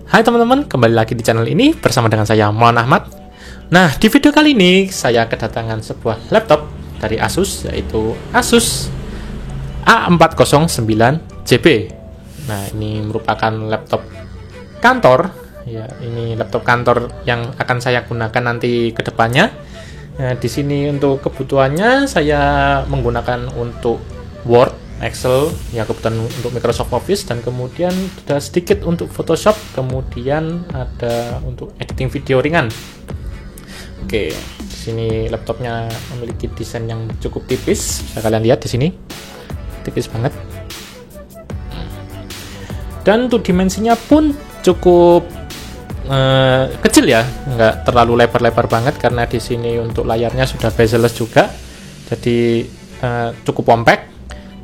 Hai teman-teman, kembali lagi di channel ini bersama dengan saya Muhammad Ahmad. Nah, di video kali ini saya kedatangan sebuah laptop dari Asus, yaitu Asus A409JB. Nah, ini merupakan laptop kantor. Ya, ini laptop kantor yang akan saya gunakan nanti ke depannya. Nah, di sini untuk kebutuhannya saya menggunakan untuk Word, Excel, ya kebutuhan untuk Microsoft Office, dan kemudian ada sedikit untuk Photoshop, kemudian ada untuk editing video ringan. Oke, di sini laptopnya memiliki desain yang cukup tipis, bisa kalian lihat di sini, tipis banget. Dan untuk dimensinya pun cukup kecil ya, nggak terlalu lebar-lebar banget karena di sini untuk layarnya sudah bezel-less juga, jadi cukup compact.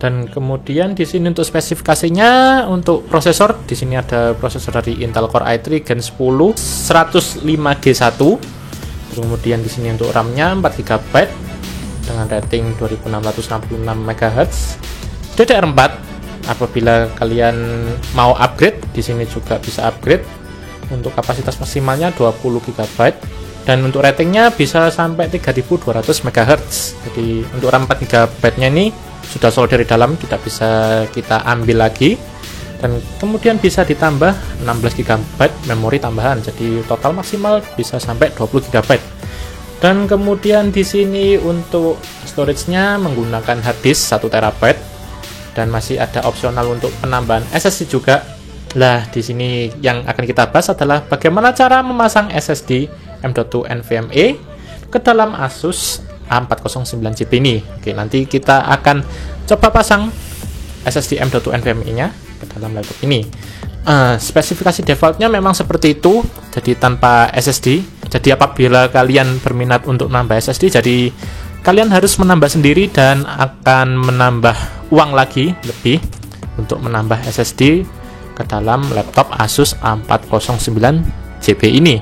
Dan kemudian di sini untuk spesifikasinya untuk prosesor, di sini ada prosesor dari Intel Core i3 Gen 10 105G1. Kemudian di sini untuk RAM-nya 4GB dengan rating 2666 MHz. DDR4 apabila kalian mau upgrade, di sini juga bisa upgrade. Untuk kapasitas maksimalnya 20GB dan untuk ratingnya bisa sampai 3200 MHz. Jadi untuk RAM 4GB-nya ini sudah solid dari dalam, tidak bisa kita ambil lagi, dan kemudian bisa ditambah 16GB memori tambahan, jadi total maksimal bisa sampai 20GB. Dan kemudian di sini untuk storage-nya menggunakan hard disk 1TB dan masih ada opsional untuk penambahan SSD juga. Lah, di sini yang akan kita bahas adalah bagaimana cara memasang SSD M.2 NVMe ke dalam Asus A409JB ini. Oke, nanti kita akan coba pasang SSD M.2 NVMe-nya ke dalam laptop ini. Spesifikasi defaultnya memang seperti itu, jadi tanpa SSD. Jadi apabila kalian berminat untuk menambah SSD, jadi kalian harus menambah sendiri dan akan menambah uang lagi lebih untuk menambah SSD ke dalam laptop Asus A409JB ini.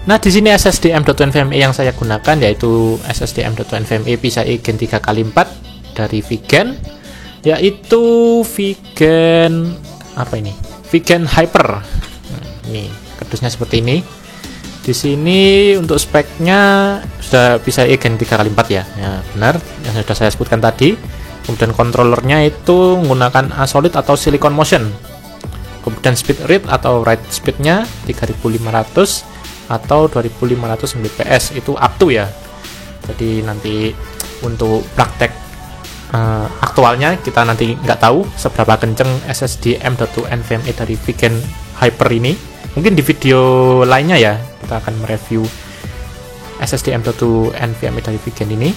Nah, di sini SSD M.2 NVMe yang saya gunakan yaitu SSD M.2 NVMe PCIe Gen 3x4 dari Vigen, yaitu Vigen Vigen Hyper. Ini kardusnya seperti ini. Di sini untuk speknya sudah PCIe Gen 3x4 ya. Ya, benar yang sudah saya sebutkan tadi. Kemudian kontrolernya itu menggunakan ASOLID atau Silicon Motion. Kemudian speed read atau write speednya 3500 atau 2500 Mbps, itu up to ya. Jadi nanti untuk praktek aktualnya kita nanti nggak tahu seberapa kenceng SSD M.2 NVMe dari Vigen Hyper ini. Mungkin di video lainnya ya kita akan mereview SSD M.2 NVMe dari Vigen ini.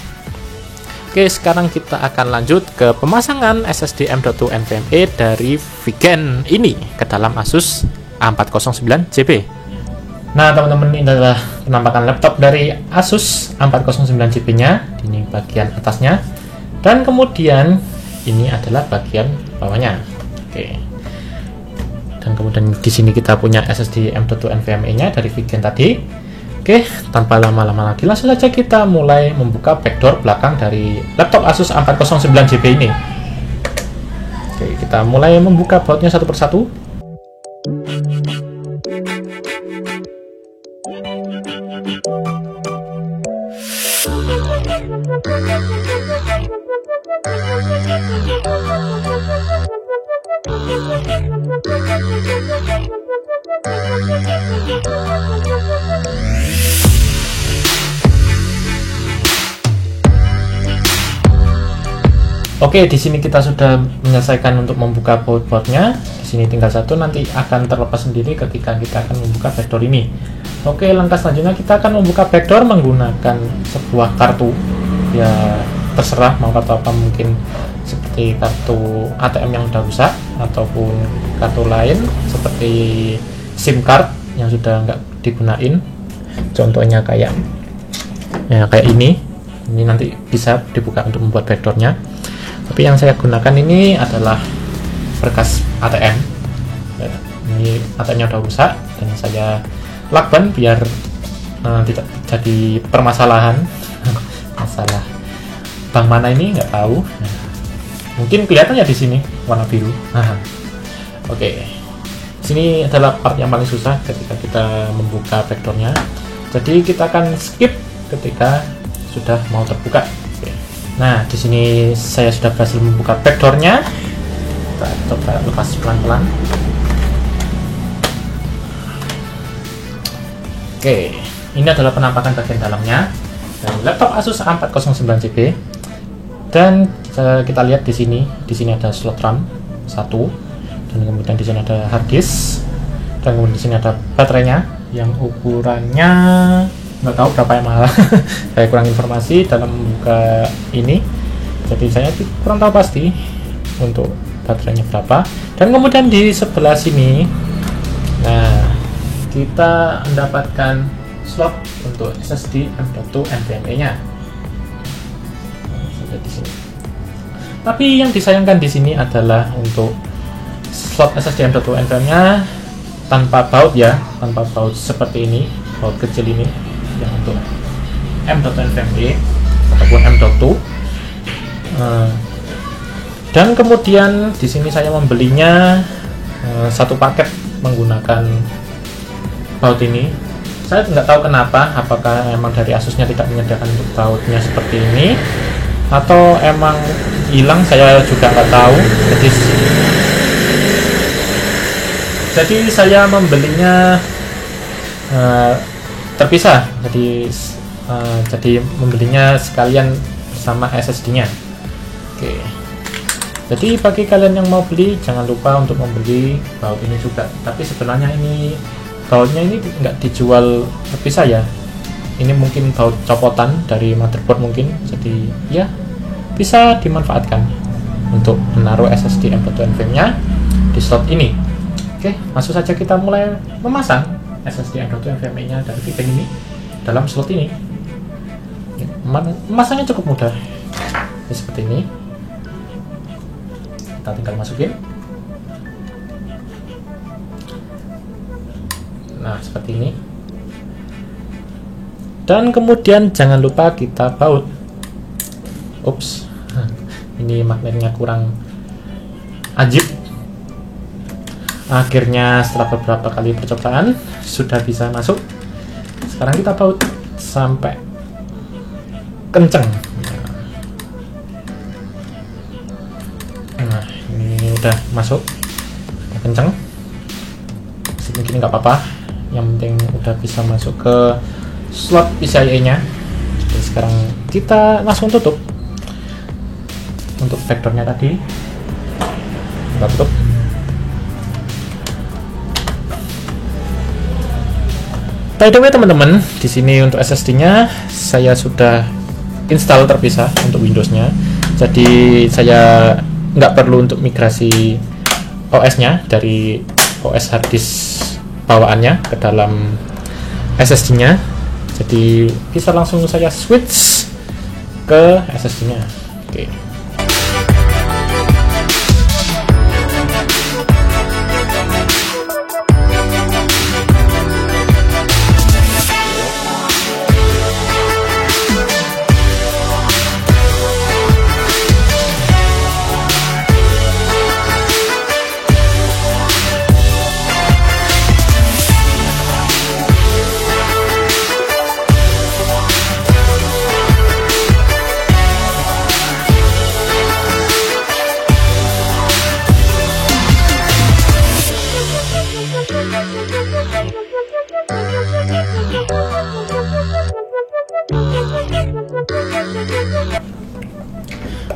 Oke, sekarang kita akan lanjut ke pemasangan SSD M.2 NVMe dari Vigen ini ke dalam Asus A409JB. Nah, teman-teman, ini adalah penampakan laptop dari Asus A409JB-nya. Ini bagian atasnya. Dan kemudian ini adalah bagian bawahnya. Oke. Dan kemudian di sini kita punya SSD M.2 NVMe-nya dari Vigen tadi. Oke, tanpa lama-lama lagi langsung saja kita mulai membuka backdoor belakang dari laptop Asus A409JB ini. Oke, kita mulai membuka bautnya satu persatu. Oke, di sini kita sudah menyelesaikan untuk membuka baut-bautnya. Di sini tinggal satu, nanti akan terlepas sendiri ketika kita akan membuka backdoor ini. Oke, langkah selanjutnya kita akan membuka backdoor menggunakan sebuah kartu. Ya, terserah mau kartu apa, mungkin seperti kartu ATM yang sudah rusak ataupun kartu lain seperti SIM card yang sudah nggak digunain. Contohnya kayak ini nanti bisa dibuka untuk membuat backdoornya. Tapi yang saya gunakan ini adalah berkas ATM. Ya, ini ATM-nya udah rusak dan saya lakban biar tidak jadi permasalahan. Masalah bank mana ini nggak tahu. Mungkin kelihatan ya di sini warna biru. Oke. Sini adalah part yang paling susah ketika kita membuka backdoornya. Jadi kita akan skip ketika sudah mau terbuka. Oke. Nah, di sini saya sudah berhasil membuka backdoornya. Kita coba lepas pelan-pelan. Oke, ini adalah penampakan bagian dalamnya dari laptop Asus A409CB. Dan kita lihat di sini ada slot RAM 1. Dan kemudian di sini ada hard disk, dan kemudian di sini ada baterainya yang ukurannya nggak tahu berapa yang mahal. Saya kurang informasi dalam membuka ini, jadi saya kurang tahu pasti untuk baterainya berapa. Dan kemudian di sebelah sini, nah kita mendapatkan slot untuk SSD M.2 NVMe-nya. Sudah di sini. Tapi yang disayangkan di sini adalah untuk slot SSD M.2 NVMe-nya tanpa baut ya, tanpa baut seperti ini, baut kecil ini yang untuk M.2 NVMe ataupun M.2. Dan kemudian di sini saya membelinya satu paket menggunakan baut ini. Saya nggak tahu kenapa, apakah emang dari Asusnya tidak menyediakan untuk bautnya seperti ini atau emang hilang, saya juga nggak tahu. Jadi saya membelinya terpisah, jadi membelinya sekalian sama SSD-nya. Oke. Jadi bagi kalian yang mau beli, jangan lupa untuk membeli baut ini juga. Tapi sebenarnya ini bautnya ini nggak dijual terpisah ya. Ini mungkin baut copotan dari motherboard mungkin. Jadi ya bisa dimanfaatkan untuk menaruh SSD M.2 NVMe-nya di slot ini. Oke, langsung saja kita mulai memasang SSD M.2 NVMe-nya dari Vigen ini dalam slot ini. Memasangnya cukup mudah. Jadi seperti ini. Kita tinggal masukin. Nah, seperti ini. Dan kemudian jangan lupa kita baut. Ups. Ini magnetnya kurang ajib. Akhirnya setelah beberapa kali percobaan sudah bisa masuk. Sekarang kita baut sampai kenceng. Nah, ini udah masuk kenceng. Mungkin nggak apa-apa, yang penting udah bisa masuk ke slot PCIe-nya. Jadi sekarang kita langsung tutup. Untuk vektornya tadi kita tutup. By the way teman-teman, di sini untuk SSD-nya saya sudah install terpisah untuk Windows-nya. Jadi saya nggak perlu untuk migrasi OS-nya dari OS harddisk bawaannya ke dalam SSD-nya. Jadi bisa langsung saya switch ke SSD-nya. Oke.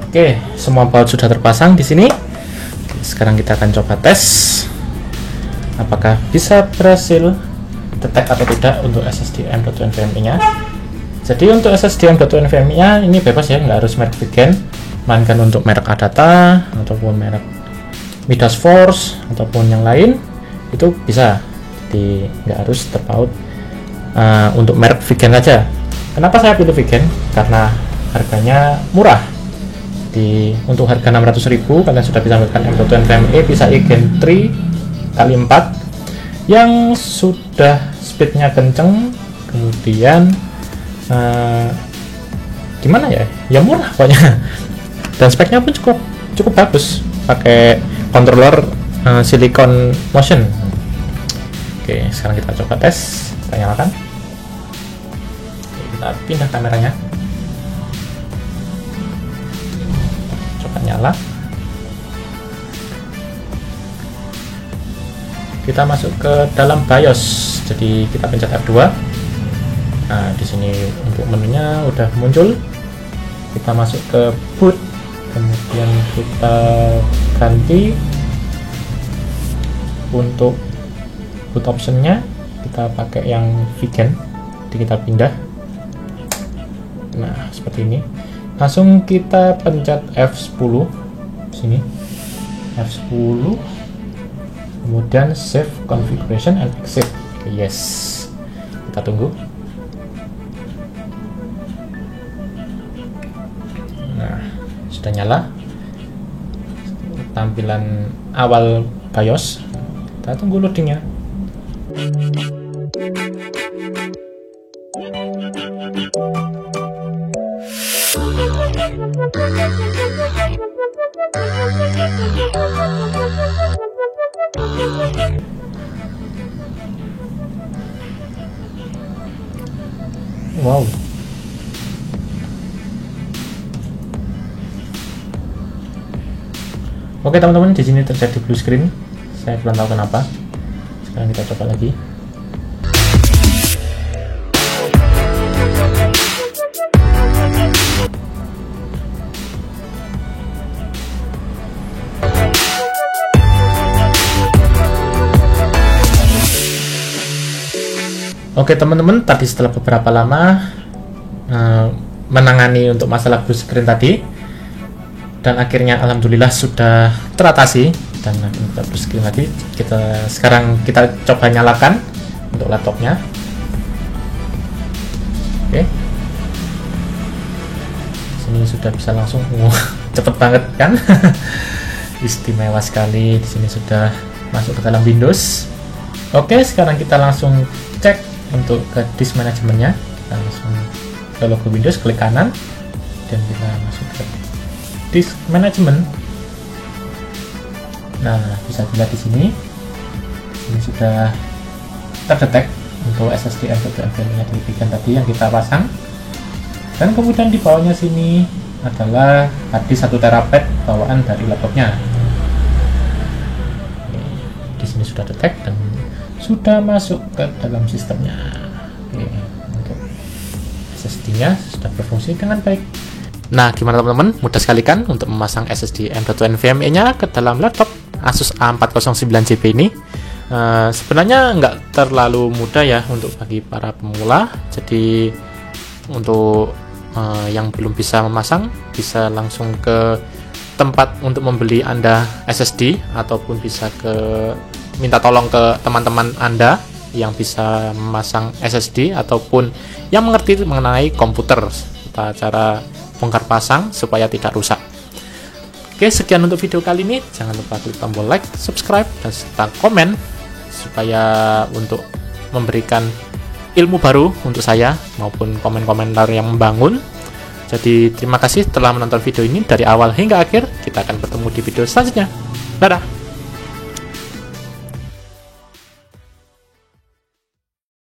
Oke, semua baut sudah terpasang di sini. Sekarang kita akan coba tes apakah bisa berhasil detect atau tidak untuk SSD M.2 NVMe-nya. Jadi untuk SSD M.2 NVMe-nya ini bebas ya, nggak harus merek Vigen, mainkan untuk merek Adata ataupun merek Midas Force ataupun yang lain itu bisa. Jadi nggak harus terpaut untuk merek Vigen saja. Kenapa saya pilih Vigen? Karena harganya murah. Untuk harga 600.000 kalian sudah bisa menggunakan M.2 NVMe PCIe Gen 3 x 4 yang sudah speednya kenceng, kemudian gimana ya murah pokoknya, dan speknya pun cukup bagus, pakai controller Silicon Motion. Oke, sekarang kita coba tes. Kita nyalakan. Oke, kita pindah kameranya. Coba nyala. Kita masuk ke dalam BIOS. Jadi kita pencet F2. Nah, di sini untuk menunya udah muncul. Kita masuk ke boot. Kemudian kita ganti untuk boot optionnya, kita pakai yang vegan. Jadi kita pindah. Nah, seperti ini. Langsung kita pencet F10 sini. F10. Kemudian save configuration and exit. Yes. Kita tunggu. Nah, sudah nyala. Tampilan awal BIOS. Kita tunggu loadingnya. Wow. Oke teman-teman, di sini terjadi blue screen. Saya belum tahu kenapa. Sekarang kita coba lagi. Oke teman-teman, tadi setelah beberapa lama menangani untuk masalah blue screen tadi, dan akhirnya alhamdulillah sudah teratasi dan kita blue screen lagi. Sekarang kita coba nyalakan untuk laptopnya. Oke, sini sudah bisa langsung. Cepet banget kan? Istimewa sekali. Di sini sudah masuk ke dalam Windows. Oke, sekarang kita langsung cek untuk ke disk manajemennya. Kita langsung ke logo Windows, klik kanan, dan kita masuk ke disk manajemen. Nah, bisa dilihat di sini. Ini sudah terdetek untuk SSD M.2 NVMe dari Vegan tadi yang kita pasang. Dan kemudian di bawahnya sini adalah harddisk 1 TB bawaan dari laptopnya. Di sini sudah detek dan sudah masuk ke dalam sistemnya. Oke, untuk SSD-nya sudah berfungsi dengan baik. Nah, gimana teman-teman? Mudah sekali kan untuk memasang SSD M.2 NVMe-nya ke dalam laptop Asus A409JP ini. Sebenarnya nggak terlalu mudah ya untuk bagi para pemula. Jadi untuk yang belum bisa memasang, bisa langsung ke tempat untuk membeli Anda SSD, ataupun bisa minta tolong ke teman-teman Anda yang bisa memasang SSD ataupun yang mengerti mengenai komputer, serta cara bongkar pasang supaya tidak rusak. Oke, sekian untuk video kali ini. Jangan lupa klik tombol like, subscribe, dan serta komen supaya untuk memberikan ilmu baru untuk saya maupun komen-komentar yang membangun. Jadi terima kasih telah menonton video ini dari awal hingga akhir. Kita akan bertemu di video selanjutnya. Dadah.